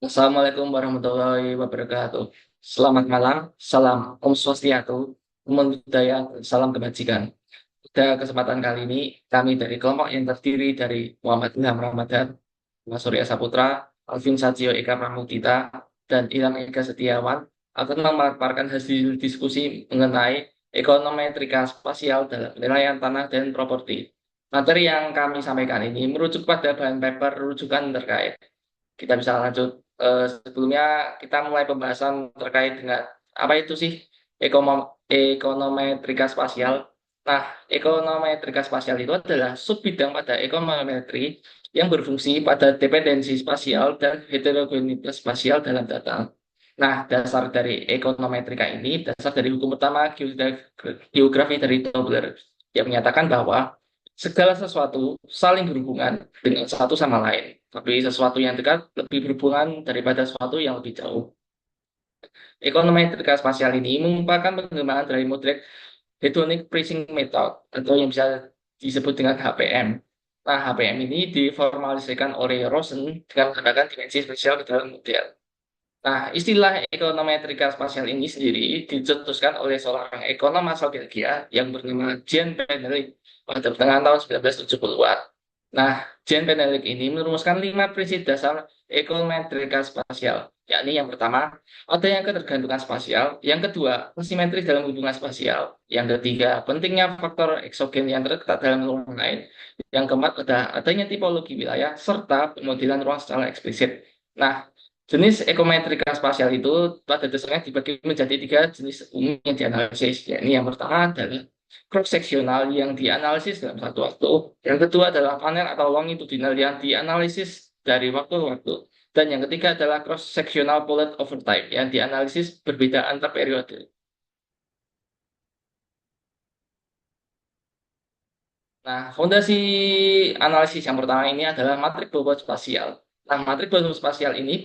Assalamualaikum warahmatullahi wabarakatuh. Selamat malam, salam Om Swastiastu, Namo Buddhaya, salam kebajikan. Pada kesempatan kali ini, kami dari kelompok yang terdiri dari Muhammad Ilham Ramadan, Mas Surya Saputra, Alvin Satrio Eka Pramudita, dan Ilham Eka Setiawan akan memaparkan hasil diskusi mengenai ekonometrika spasial dalam penilaian tanah dan properti. Materi yang kami sampaikan ini merujuk pada bahan paper rujukan terkait. Kita bisa lanjut. Sebelumnya kita mulai pembahasan terkait dengan apa itu sih ekonometrika spasial. Nah, ekonometrika spasial itu adalah subbidang pada ekonometri yang berfungsi pada dependensi spasial dan heterogenitas spasial dalam data. Nah, dasar dari ekonometrika ini, dasar dari hukum utama geografi dari Tobler yang menyatakan bahwa segala sesuatu saling berhubungan dengan satu sama lain. Tapi sesuatu yang dekat lebih berhubungan daripada sesuatu yang lebih jauh. Ekonometrika spasial ini merupakan pengembangan dari model hedonic pricing method atau yang bisa disebut dengan HPM. Nah, HPM ini diformalisasikan oleh Rosen dengan menggunakan dimensi spesial ke dalam model. Nah, istilah ekonometrika spasial ini sendiri dicetuskan oleh seorang ekonom asal Belgia yang bernama Jean Benelli pada pertengahan tahun 1970-an. Nah, Jean Benelli ini merumuskan 5 prinsip dasar ekonometrika spasial, yakni yang pertama, adanya ketergantungan spasial, yang kedua, asimetris dalam hubungan spasial, yang ketiga, pentingnya faktor eksogen yang terletak dalam ruang lain, yang keempat, adanya tipologi wilayah, serta pemodelan ruang secara eksplisit. Nah, jenis ekometrika spasial itu pada dasarnya dibagi menjadi 3 jenis umum yang dianalisis. Yakni yang pertama adalah cross-seksional yang dianalisis dalam satu waktu. Yang kedua adalah panel atau longitudinal yang dianalisis dari waktu ke waktu. Dan yang ketiga adalah cross-sectional pollet over time yang dianalisis berbeda antar periode. Nah, fondasi analisis yang pertama ini adalah matrik bobot spasial. Nah, matrik bobot spasial ini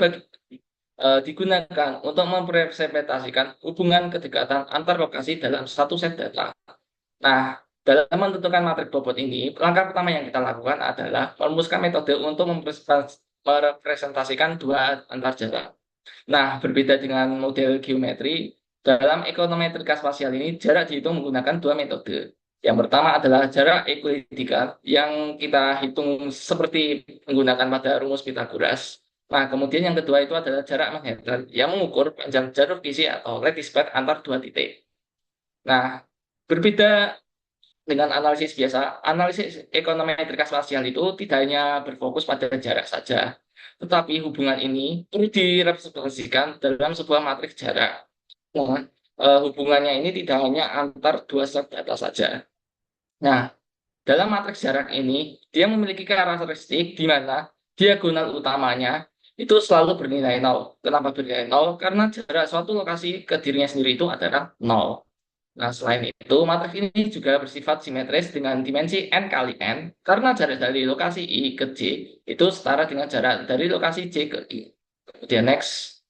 digunakan untuk merepresentasikan hubungan kedekatan antar lokasi dalam satu set data. Nah, dalam menentukan matrik bobot ini, langkah pertama yang kita lakukan adalah merumuskan metode untuk merepresentasikan dua antar jarak. Nah, berbeda dengan model geometri, dalam ekonometrika spasial ini jarak dihitung menggunakan 2 metode. Yang pertama adalah jarak euklidian yang kita hitung seperti menggunakan pada rumus Pythagoras. Nah, kemudian yang kedua itu adalah jarak Manhattan yang mengukur panjang jalur visi atau lattice path antar dua titik. Nah, berbeda dengan analisis biasa, analisis ekonometrika spasial itu tidak hanya berfokus pada jarak saja, tetapi hubungan ini perlu direpresentasikan dalam sebuah matriks jarak. Nah, hubungannya ini tidak hanya antar dua set data saja. Nah, dalam matriks jarak ini, dia memiliki karakteristik di mana diagonal utamanya itu selalu bernilai nol. Kenapa bernilai nol? Karena jarak suatu lokasi ke dirinya sendiri itu adalah nol. Nah, selain itu, matriks ini juga bersifat simetris dengan dimensi n kali n, karena jarak dari lokasi I ke J itu setara dengan jarak dari lokasi J ke I. Kemudian next.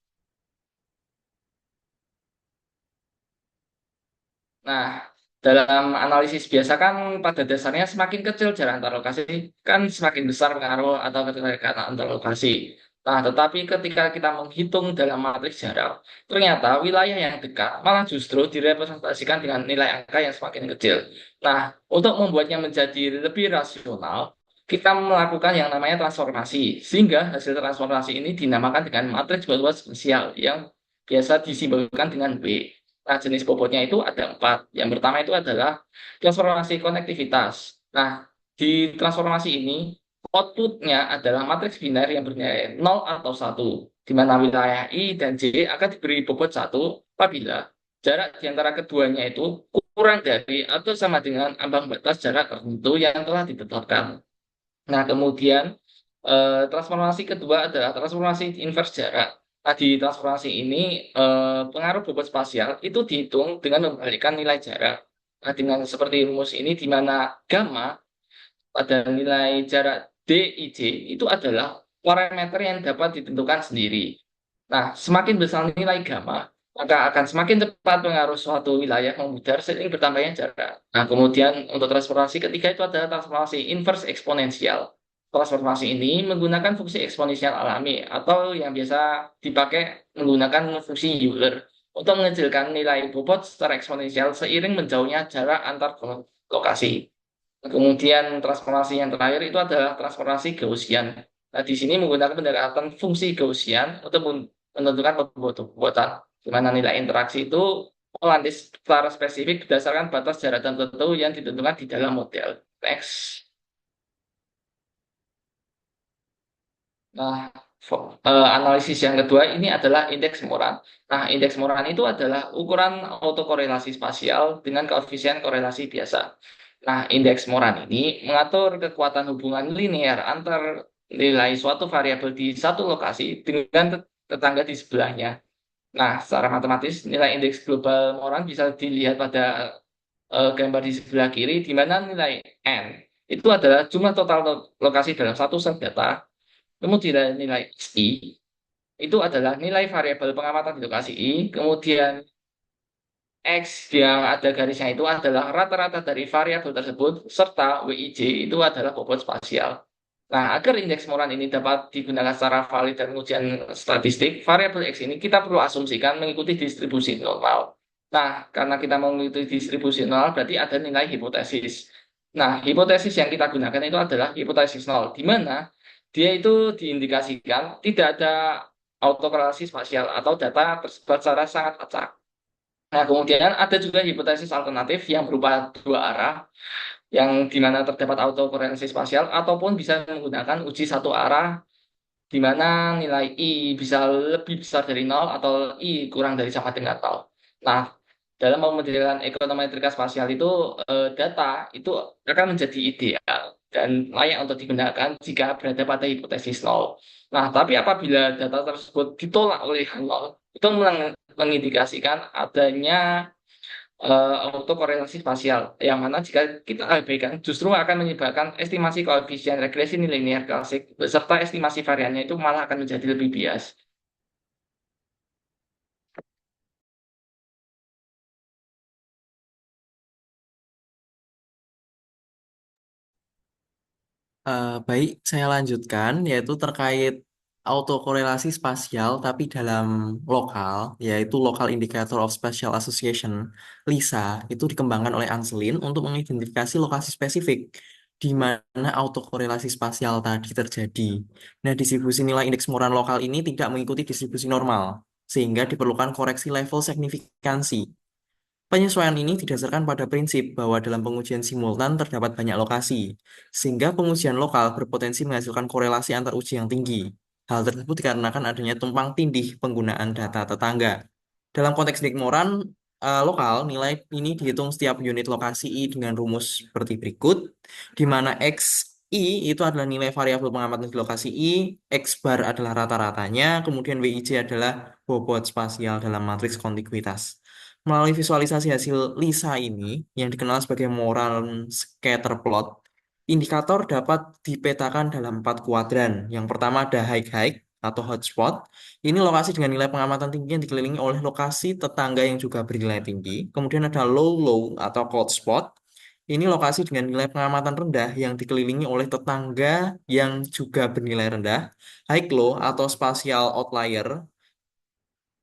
Nah, dalam analisis biasa kan pada dasarnya semakin kecil jarak antar lokasi, kan semakin besar pengaruh atau keterkaitan antar lokasi. Nah, tetapi ketika kita menghitung dalam matriks jarak, ternyata wilayah yang dekat malah justru direpresentasikan dengan nilai angka yang semakin kecil. Nah, untuk membuatnya menjadi lebih rasional, kita melakukan yang namanya transformasi, sehingga hasil transformasi ini dinamakan dengan matriks bobot spesial yang biasa disimbolkan dengan W. Nah, jenis bobotnya itu ada 4. Yang pertama itu adalah transformasi konektivitas. Nah, di transformasi ini, outputnya adalah matriks biner yang bernilai 0 atau 1, di mana wilayah I dan J akan diberi bobot 1 apabila jarak di antara keduanya itu kurang dari atau sama dengan ambang batas jarak tertentu yang telah ditetapkan. Nah, kemudian transformasi kedua adalah transformasi inverse jarak. Nah, di transformasi ini pengaruh bobot spasial itu dihitung dengan membalikan nilai jarak. Nah, dengan seperti rumus ini di mana gamma pada nilai jarak DIJ itu adalah parameter yang dapat ditentukan sendiri. Nah, semakin besar nilai gamma, maka akan semakin cepat pengaruh suatu wilayah memudar seiring bertambahnya jarak. Nah, kemudian untuk transformasi ketiga itu adalah transformasi inverse eksponensial. transformasi ini menggunakan fungsi eksponensial alami atau yang biasa dipakai menggunakan fungsi Euler untuk mengecilkan nilai bobot secara eksponensial seiring menjauhnya jarak antar lokasi. Kemudian transformasi yang terakhir itu adalah transformasi Gaussian. Nah, di sini menggunakan pendekatan fungsi Gaussian untuk menentukan pembobotan, di mana nilai interaksi itu melandai secara spesifik berdasarkan batas jarak tertentu yang ditentukan di dalam model. Next. Nah, analisis yang kedua ini adalah indeks Moran. Nah, indeks Moran itu adalah ukuran autokorelasi spasial dengan koefisien korelasi biasa. Nah, indeks Moran ini mengatur kekuatan hubungan linear antar nilai suatu variabel di satu lokasi dengan tetangga di sebelahnya. Nah, secara matematis, nilai indeks global Moran bisa dilihat pada gambar di sebelah kiri, di mana nilai n itu adalah jumlah total lokasi dalam satu set data. Kemudian nilai XI itu adalah nilai variabel pengamatan di lokasi I. Kemudian X yang ada garisnya itu adalah rata-rata dari variabel tersebut, serta WIJ itu adalah bobot spasial. Nah, agar indeks Moran ini dapat digunakan secara valid dan ujian statistik, variabel X ini kita perlu asumsikan mengikuti distribusi normal. Nah, karena kita mengikuti distribusi normal, berarti ada nilai hipotesis. Nah, hipotesis yang kita gunakan itu adalah hipotesis nol, di mana dia itu diindikasikan tidak ada autokorelasi spasial atau data tersebar secara sangat acak. Nah, kemudian ada juga hipotesis alternatif yang berupa dua arah, yang dimana terdapat autokorelasi spasial, ataupun bisa menggunakan uji satu arah, di mana nilai I bisa lebih besar dari nol atau I kurang dari sama dengan nol. Nah, dalam pemodelan ekonometrika spasial itu data itu akan menjadi ideal dan layak untuk digunakan jika berada pada hipotesis nol. Nah, tapi apabila data tersebut ditolak oleh nol, itu mengindikasikan adanya autokorelasi spasial, yang mana jika kita abaikan justru akan menyebabkan estimasi koefisien regresi nilai klasik beserta estimasi variannya itu malah akan menjadi lebih bias. Baik, saya lanjutkan, yaitu terkait autokorelasi spasial, tapi dalam lokal, yaitu Local Indicator of Spatial Association, LISA, itu dikembangkan oleh Anselin untuk mengidentifikasi lokasi spesifik di mana autokorelasi spasial tadi terjadi. Nah, distribusi nilai indeks Moran lokal ini tidak mengikuti distribusi normal, sehingga diperlukan koreksi level signifikansi. Penyesuaian ini didasarkan pada prinsip bahwa dalam pengujian simultan terdapat banyak lokasi, sehingga pengujian lokal berpotensi menghasilkan korelasi antar uji yang tinggi. Hal tersebut dikarenakan adanya tumpang tindih penggunaan data tetangga. Dalam konteks Moran lokal, nilai ini dihitung setiap unit lokasi I dengan rumus seperti berikut, di mana XI itu adalah nilai variabel pengamatan di lokasi I, X bar adalah rata-ratanya, kemudian WIJ adalah bobot spasial dalam matriks kontiguitas. Melalui visualisasi hasil LISA ini, yang dikenal sebagai Moran scatter plot, indikator dapat dipetakan dalam 4 kuadran. Yang pertama ada high-high atau hotspot. Ini lokasi dengan nilai pengamatan tinggi yang dikelilingi oleh lokasi tetangga yang juga bernilai tinggi. Kemudian ada low-low atau cold spot. Ini lokasi dengan nilai pengamatan rendah yang dikelilingi oleh tetangga yang juga bernilai rendah. High-low atau spatial outlier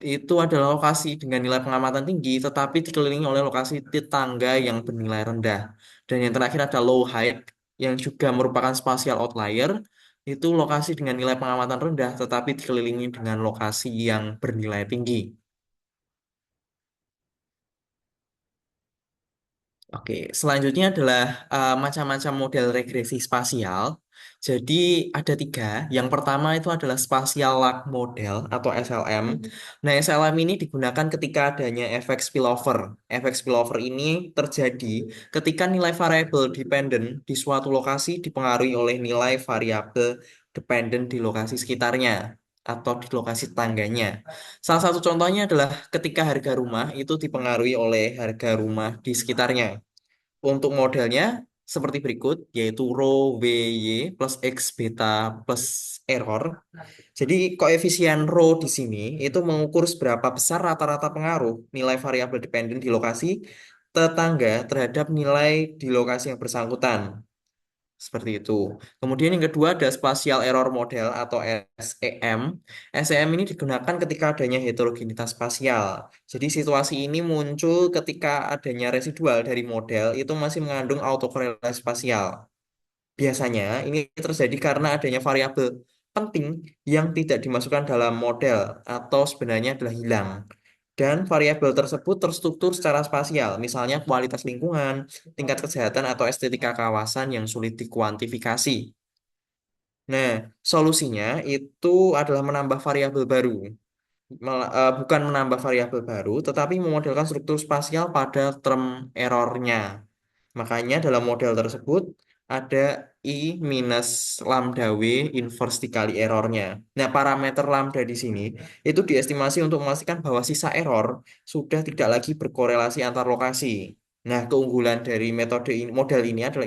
itu adalah lokasi dengan nilai pengamatan tinggi, tetapi dikelilingi oleh lokasi tetangga yang bernilai rendah. Dan yang terakhir ada low height, yang juga merupakan spatial outlier, itu lokasi dengan nilai pengamatan rendah, tetapi dikelilingi dengan lokasi yang bernilai tinggi. Oke, selanjutnya adalah macam-macam model regresi spasial. Jadi ada 3. Yang pertama itu adalah spatial lag model atau SLM. Nah, SLM ini digunakan ketika adanya efek spillover. Efek spillover ini terjadi ketika nilai variabel dependent di suatu lokasi dipengaruhi oleh nilai variabel dependent di lokasi sekitarnya atau di lokasi tetangganya. Salah satu contohnya adalah ketika harga rumah itu dipengaruhi oleh harga rumah di sekitarnya. Untuk modelnya seperti berikut, yaitu rho VY plus X beta plus error. Jadi koefisien rho di sini itu mengukur seberapa besar rata-rata pengaruh nilai variabel dependen di lokasi tetangga terhadap nilai di lokasi yang bersangkutan. Seperti itu. Kemudian yang kedua ada spatial error model atau SEM. SEM ini digunakan ketika adanya heterogenitas spasial. Jadi situasi ini muncul ketika adanya residual dari model itu masih mengandung autokorelasi spasial. Biasanya ini terjadi karena adanya variabel penting yang tidak dimasukkan dalam model atau sebenarnya adalah hilang. Dan variabel tersebut terstruktur secara spasial, misalnya kualitas lingkungan, tingkat kesehatan, atau estetika kawasan yang sulit dikuantifikasi. Nah, solusinya itu adalah menambah variabel baru. Bukan menambah variabel baru, tetapi memodelkan struktur spasial pada term errornya. Makanya dalam model tersebut ada I minus lambda W inverse dikali errornya. Nah, parameter lambda di sini itu diestimasi untuk memastikan bahwa sisa error sudah tidak lagi berkorelasi antar lokasi. Nah, keunggulan dari metode ini, model ini adalah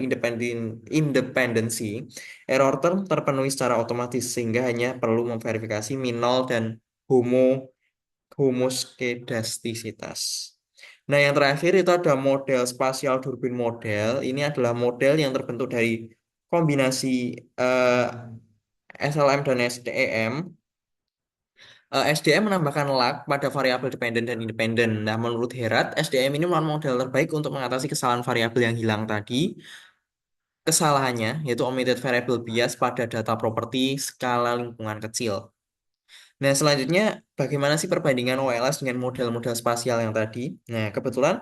independensi. Error term terpenuhi secara otomatis sehingga hanya perlu memverifikasi minol dan homoskedastisitas. Nah, yang terakhir itu ada model spasial Durbin model. Ini adalah model yang terbentuk dari kombinasi eh, SLM dan SDEM. SDM menambahkan lag pada variabel dependen dan independen. Nah, menurut Herat, SDM ini merupakan model terbaik untuk mengatasi kesalahan variabel yang hilang tadi. Kesalahannya yaitu omitted variable bias pada data properti skala lingkungan kecil. Nah, selanjutnya bagaimana sih perbandingan OLS dengan model-model spasial yang tadi? Nah, kebetulan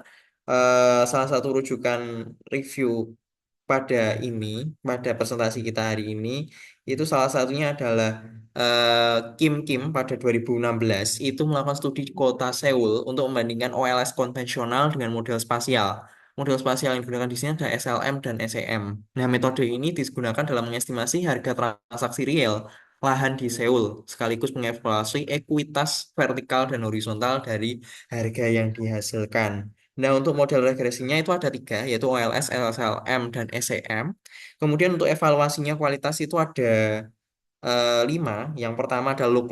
salah satu rujukan review pada ini, pada presentasi kita hari ini, itu salah satunya adalah Kim Kim pada 2016 itu melakukan studi di kota Seoul untuk membandingkan OLS konvensional dengan model spasial. Model spasial yang digunakan di sini ada SLM dan SEM. Nah, metode ini digunakan dalam mengestimasi harga transaksi real lahan di Seoul, sekaligus mengevaluasi ekuitas vertikal dan horizontal dari harga yang dihasilkan. Nah, untuk model regresinya itu ada tiga, yaitu OLS, LSLM, dan SEM. Kemudian untuk evaluasinya kualitas itu ada lima. Yang pertama ada log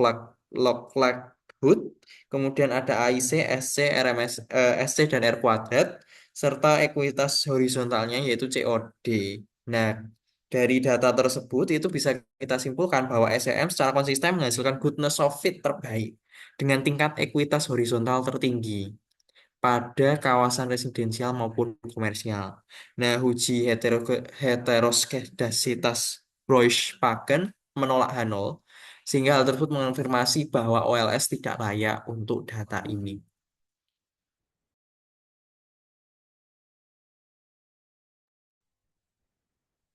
likelihood, kemudian ada AIC, SC, RMS, SC, dan R kuadrat, serta ekuitas horizontalnya yaitu COD. Nah, dari data tersebut itu bisa kita simpulkan bahwa SEM secara konsisten menghasilkan goodness of fit terbaik dengan tingkat ekuitas horizontal tertinggi pada kawasan residensial maupun komersial. Nah, uji heteroskedasitas Broich-Pagan menolak Hanol, sehingga hal tersebut mengonfirmasi bahwa OLS tidak layak untuk data ini.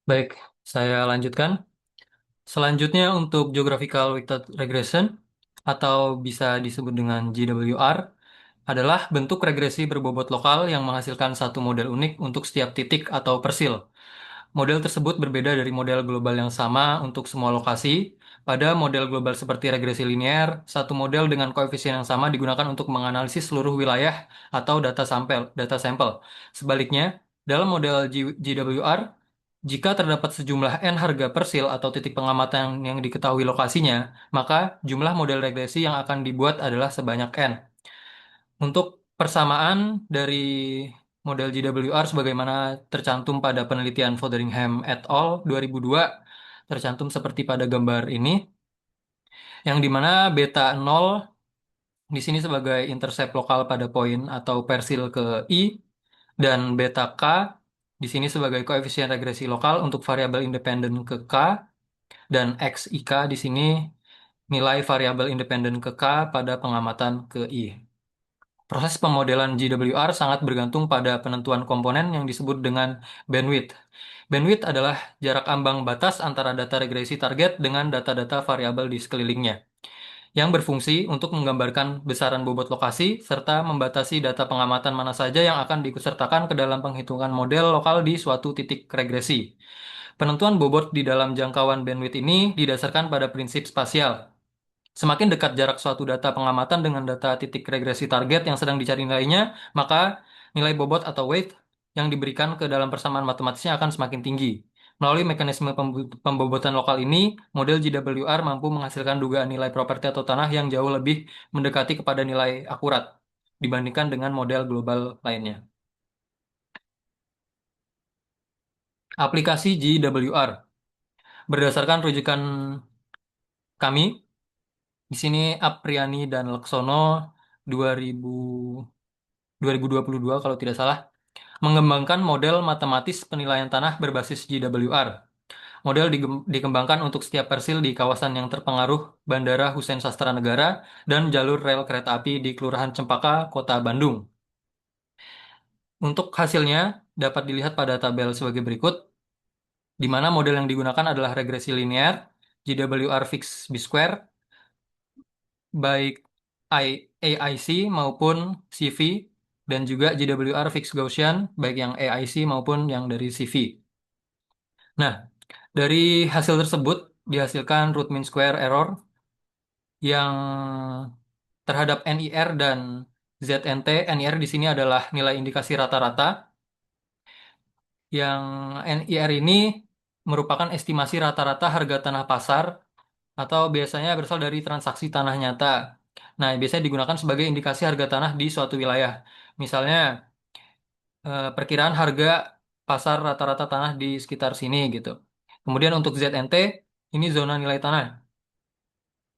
Baik, saya lanjutkan. Selanjutnya untuk Geographical Weighted Regression atau bisa disebut dengan GWR adalah bentuk regresi berbobot lokal yang menghasilkan satu model unik untuk setiap titik atau persil. Model tersebut berbeda dari model global yang sama untuk semua lokasi. Pada model global seperti regresi linear, satu model dengan koefisien yang sama digunakan untuk menganalisis seluruh wilayah atau data sampel. Sebaliknya, dalam model GWR, jika terdapat sejumlah n harga persil atau titik pengamatan yang diketahui lokasinya, maka jumlah model regresi yang akan dibuat adalah sebanyak n. Untuk persamaan dari model GWR sebagaimana tercantum pada penelitian Fotheringham et al. 2002 tercantum seperti pada gambar ini, yang dimana beta 0 di sini sebagai intercept lokal pada poin atau persil ke I, dan beta K di sini sebagai koefisien regresi lokal untuk variabel independen ke K, dan XIK di sini nilai variabel independen ke K pada pengamatan ke I. Proses pemodelan GWR sangat bergantung pada penentuan komponen yang disebut dengan bandwidth. Bandwidth adalah jarak ambang batas antara data regresi target dengan data-data variabel di sekelilingnya, yang berfungsi untuk menggambarkan besaran bobot lokasi serta membatasi data pengamatan mana saja yang akan diikutsertakan ke dalam penghitungan model lokal di suatu titik regresi. Penentuan bobot di dalam jangkauan bandwidth ini didasarkan pada prinsip spasial. Semakin dekat jarak suatu data pengamatan dengan data titik regresi target yang sedang dicari nilainya, maka nilai bobot atau weight yang diberikan ke dalam persamaan matematisnya akan semakin tinggi. Melalui mekanisme pembobotan lokal ini, model GWR mampu menghasilkan dugaan nilai properti atau tanah yang jauh lebih mendekati kepada nilai akurat dibandingkan dengan model global lainnya. Aplikasi GWR. Berdasarkan rujukan kami, di sini Apriani dan Laksono 2000, 2022 kalau tidak salah, mengembangkan model matematis penilaian tanah berbasis GWR. Model dikembangkan untuk setiap persil di kawasan yang terpengaruh Bandara Husein Sastra Negara dan jalur rel kereta api di Kelurahan Cempaka, Kota Bandung. Untuk hasilnya dapat dilihat pada tabel sebagai berikut, di mana model yang digunakan adalah regresi linear, GWR fix B-square, baik AIC maupun CV, dan juga GWR fix Gaussian, baik yang AIC maupun yang dari CV. Nah, dari hasil tersebut dihasilkan root mean square error yang terhadap NIR dan ZNT. NIR di sini adalah nilai indikasi rata-rata, yang NIR ini merupakan estimasi rata-rata harga tanah pasar atau biasanya berasal dari transaksi tanah nyata. Nah, biasanya digunakan sebagai indikasi harga tanah di suatu wilayah. Misalnya, perkiraan harga pasar rata-rata tanah di sekitar sini gitu. Kemudian untuk ZNT, ini zona nilai tanah.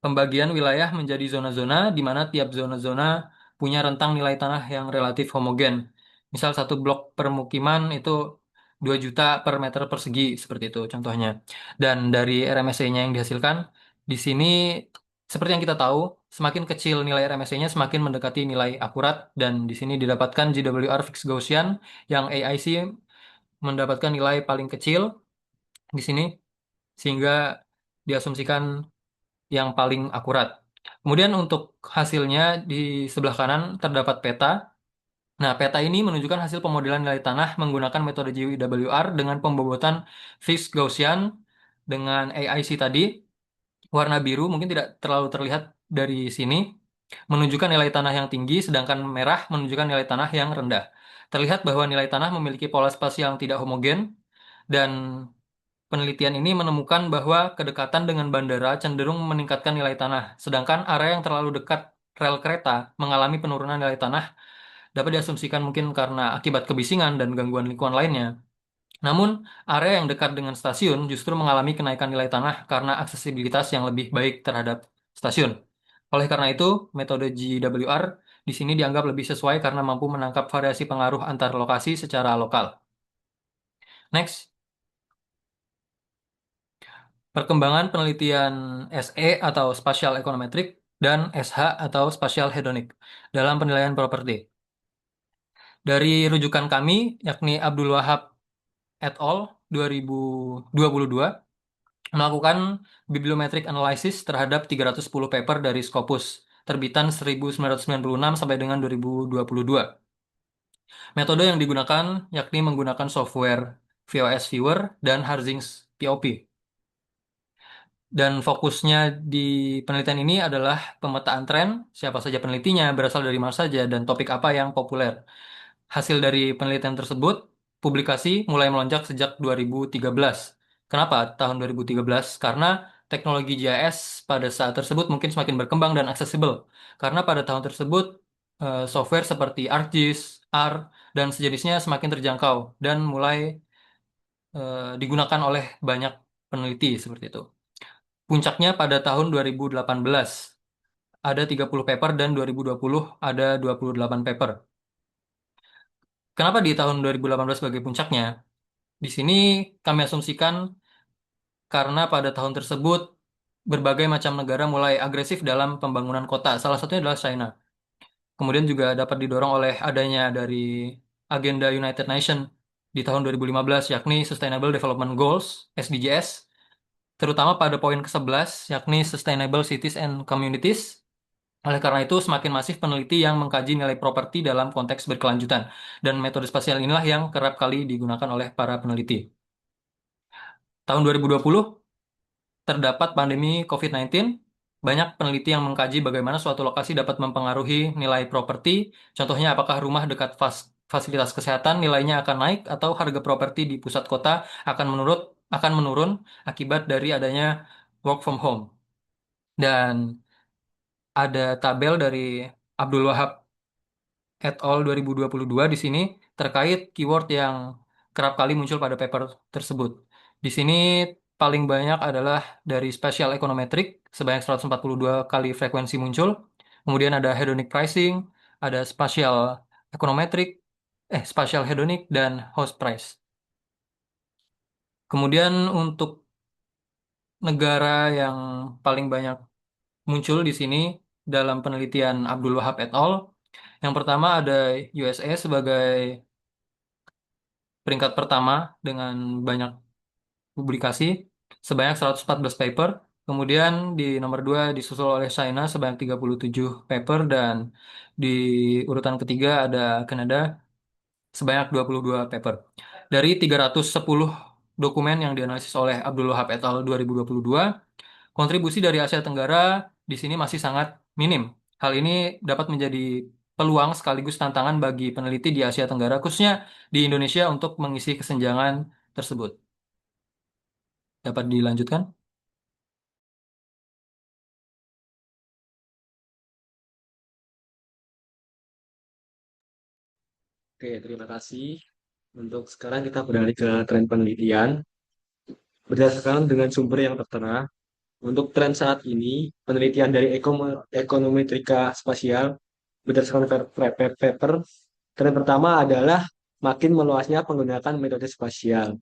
Pembagian wilayah menjadi zona-zona di mana tiap zona-zona punya rentang nilai tanah yang relatif homogen. Misal satu blok permukiman itu 2 juta per meter persegi, seperti itu contohnya. Dan dari RMSE-nya yang dihasilkan, di sini seperti yang kita tahu, semakin kecil nilai RMSE-nya semakin mendekati nilai akurat, dan di sini didapatkan GWR fix Gaussian yang AIC mendapatkan nilai paling kecil di sini, sehingga diasumsikan yang paling akurat. Kemudian untuk hasilnya di sebelah kanan terdapat peta. Nah, peta ini menunjukkan hasil pemodelan nilai tanah menggunakan metode GWR dengan pembobotan fixed Gaussian dengan AIC tadi. Warna biru mungkin tidak terlalu terlihat dari sini, menunjukkan nilai tanah yang tinggi, sedangkan merah menunjukkan nilai tanah yang rendah. Terlihat bahwa nilai tanah memiliki pola spasial yang tidak homogen, dan penelitian ini menemukan bahwa kedekatan dengan bandara cenderung meningkatkan nilai tanah, sedangkan area yang terlalu dekat rel kereta mengalami penurunan nilai tanah, dapat diasumsikan mungkin karena akibat kebisingan dan gangguan lingkungan lainnya. Namun, area yang dekat dengan stasiun justru mengalami kenaikan nilai tanah karena aksesibilitas yang lebih baik terhadap stasiun. Oleh karena itu, metode GWR di sini dianggap lebih sesuai karena mampu menangkap variasi pengaruh antar lokasi secara lokal. Next. Perkembangan penelitian SE atau Spatial Econometric dan SH atau Spatial Hedonic dalam penilaian properti. Dari rujukan kami, yakni Abdul Wahab et al. 2022, melakukan bibliometric analysis terhadap 310 paper dari Scopus, terbitan 1996 sampai dengan 2022. Metode yang digunakan yakni menggunakan software VOS Viewer dan Harzings POP. Dan fokusnya di penelitian ini adalah pemetaan tren, siapa saja penelitinya, berasal dari mana saja, dan topik apa yang populer. Hasil dari penelitian tersebut, publikasi mulai melonjak sejak 2013. Kenapa tahun 2013? Karena teknologi GIS pada saat tersebut mungkin semakin berkembang dan aksesibel. Karena pada tahun tersebut, software seperti ArcGIS, R, dan sejenisnya semakin terjangkau dan mulai digunakan oleh banyak peneliti seperti itu. Puncaknya pada tahun 2018 ada 30 paper dan 2020 ada 28 paper. Kenapa di tahun 2018 sebagai puncaknya? Di sini kami asumsikan karena pada tahun tersebut berbagai macam negara mulai agresif dalam pembangunan kota. Salah satunya adalah China. Kemudian juga dapat didorong oleh adanya dari agenda United Nations di tahun 2015, yakni Sustainable Development Goals, SDGs, terutama pada poin ke-11, yakni Sustainable Cities and Communities. Oleh karena itu, semakin masif peneliti yang mengkaji nilai properti dalam konteks berkelanjutan, dan metode spasial inilah yang kerap kali digunakan oleh para peneliti. Tahun 2020, terdapat pandemi COVID-19, banyak peneliti yang mengkaji bagaimana suatu lokasi dapat mempengaruhi nilai properti. Contohnya, apakah rumah dekat fasilitas kesehatan nilainya akan naik, atau harga properti di pusat kota akan menurun akibat dari adanya work from home. Dan ada tabel dari Abdul Wahab et al. 2022 di sini terkait keyword yang kerap kali muncul pada paper tersebut. Di sini paling banyak adalah dari spatial econometric sebanyak 142 kali frekuensi muncul. Kemudian ada hedonic pricing, ada econometric, spatial hedonic dan host price. Kemudian untuk negara yang paling banyak muncul di sini dalam penelitian Abdul Wahab et al. Yang pertama ada USA sebagai peringkat pertama dengan banyak publikasi sebanyak 114 paper. Kemudian di nomor 2 disusul oleh China sebanyak 37 paper dan di urutan ketiga ada Kanada sebanyak 22 paper. Dari 310 dokumen yang dianalisis oleh Abdul Wahab et al. 2022, kontribusi dari Asia Tenggara di sini masih sangat minim. Hal ini dapat menjadi peluang sekaligus tantangan bagi peneliti di Asia Tenggara, khususnya di Indonesia untuk mengisi kesenjangan tersebut. Dapat dilanjutkan? Oke, terima kasih. Untuk sekarang kita beralih ke tren penelitian. Berdasarkan dengan sumber yang tertera, untuk tren saat ini, penelitian dari ekonometrika spasial berdasarkan paper, tren pertama adalah makin meluasnya penggunaan metode spasial.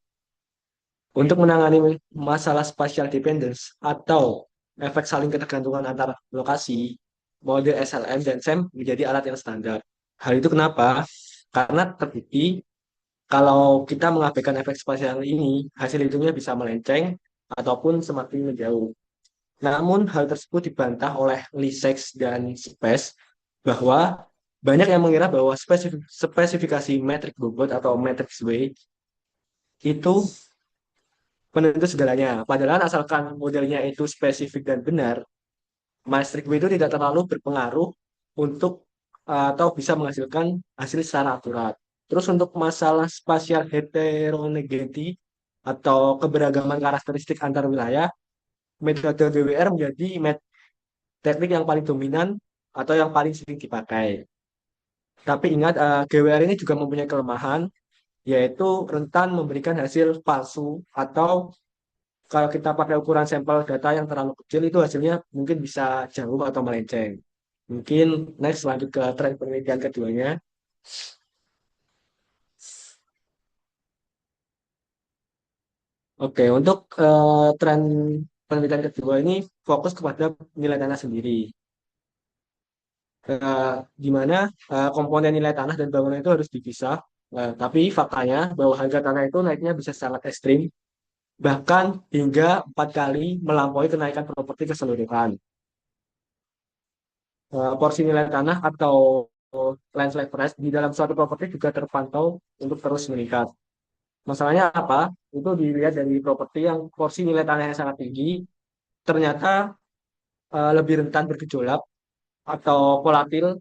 Untuk menangani masalah spatial dependence atau efek saling ketergantungan antar lokasi, mode SLM dan SEM menjadi alat yang standar. Hal itu kenapa? Karena terbukti kalau kita mengabaikan efek spasial ini, hasil hitungnya bisa melenceng ataupun semakin menjauh. Namun, hal tersebut dibantah oleh Lisex dan Spes bahwa banyak yang mengira bahwa spesifikasi metrik bobot atau matrix W itu penentu segalanya. Padahal asalkan modelnya itu spesifik dan benar, matrix W itu tidak terlalu berpengaruh untuk atau bisa menghasilkan hasil secara akurat. Terus untuk masalah spasial heterogeneity atau keberagaman karakteristik antar wilayah, metode GWR menjadi teknik yang paling dominan atau yang paling sering dipakai. Tapi ingat, GWR ini juga mempunyai kelemahan, yaitu rentan memberikan hasil palsu atau kalau kita pakai ukuran sampel data yang terlalu kecil itu hasilnya mungkin bisa jauh atau melenceng. Mungkin next lanjut ke tren penelitian keduanya. Oke, untuk tren penelitian kedua ini fokus kepada nilai tanah sendiri. Di mana komponen nilai tanah dan bangunan itu harus dipisah. Tapi faktanya bahwa harga tanah itu naiknya bisa sangat ekstrim, bahkan hingga 4 kali melampaui kenaikan properti keseluruhan. Porsi nilai tanah atau land leverage di dalam suatu properti juga terpantau untuk terus meningkat. Masalahnya apa? Itu dilihat dari properti yang porsi nilai tanahnya sangat tinggi, ternyata lebih rentan bergejolak atau volatil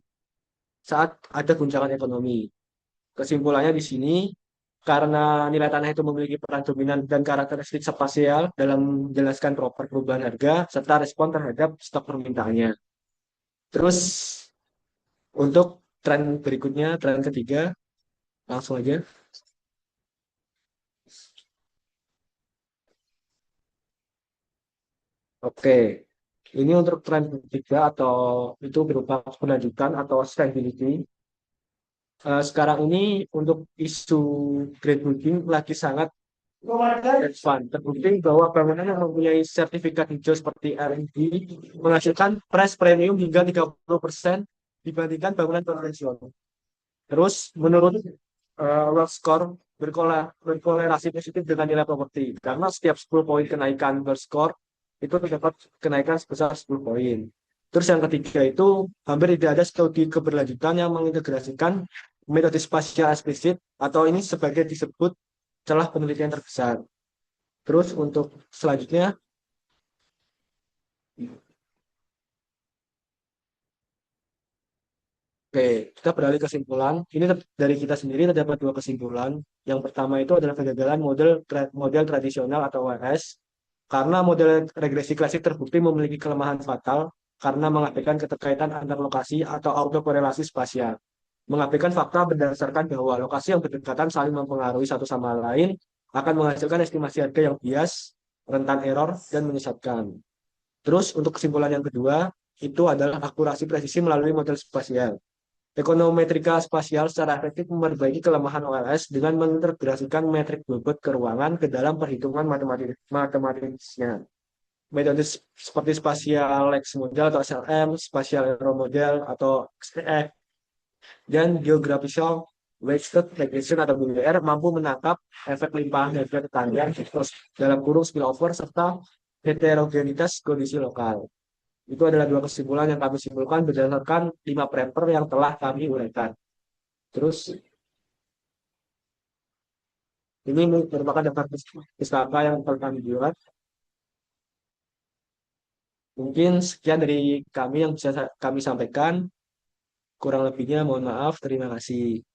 saat ada guncangan ekonomi. Kesimpulannya di sini, karena nilai tanah itu memiliki peran dominan dan karakteristik spasial dalam menjelaskan perubahan harga serta respon terhadap stok permintaannya. Terus untuk tren berikutnya, tren ketiga, langsung aja. Oke, ini untuk tren ketiga atau itu berupa kelanjutan atau stability. Sekarang ini untuk isu green building lagi sangat relevan. Terbukti bahwa bangunan yang mempunyai sertifikat hijau seperti R&D menghasilkan price premium hingga 30% dibandingkan bangunan konvensional. Terus menurut World Score berkorelasi positif dengan nilai properti karena setiap 10 poin kenaikan World Score itu terdapat kenaikan sebesar 10 poin. Terus yang ketiga itu hampir tidak ada studi keberlanjutan yang mengintegrasikan metode spasial eksplisit atau ini sebagai disebut celah penelitian terbesar. Terus untuk selanjutnya, oke, kita beralih kesimpulan. Ini dari kita sendiri terdapat dua kesimpulan. Yang pertama itu adalah kegagalan model tradisional atau WS karena model regresi klasik terbukti memiliki kelemahan fatal karena mengabaikan keterkaitan antar lokasi atau autokorelasi spasial. mengabaikan fakta berdasarkan bahwa lokasi yang berdekatan saling mempengaruhi satu sama lain akan menghasilkan estimasi harga yang bias, rentan error, dan menyesatkan. Terus untuk kesimpulan yang kedua, itu adalah akurasi presisi melalui model spasial. Ekonometrika spasial secara efektif memperbaiki kelemahan OLS dengan mengintegrasikan metrik bobot keuangan ke dalam perhitungan matematisnya. Metode seperti spasial Lex model atau SLM, spasial error model atau XPF, dan geographical weighted regression atau GWR mampu menangkap efek limpahan harga tetangga terus dalam kurung spillover serta heterogenitas kondisi lokal. Itu adalah dua kesimpulan yang kami simpulkan berdasarkan 5 paper yang telah kami uraikan. Terus ini merupakan daftar pustaka yang telah kami buat. Mungkin sekian dari kami yang bisa kami sampaikan. Kurang lebihnya mohon maaf. Terima kasih.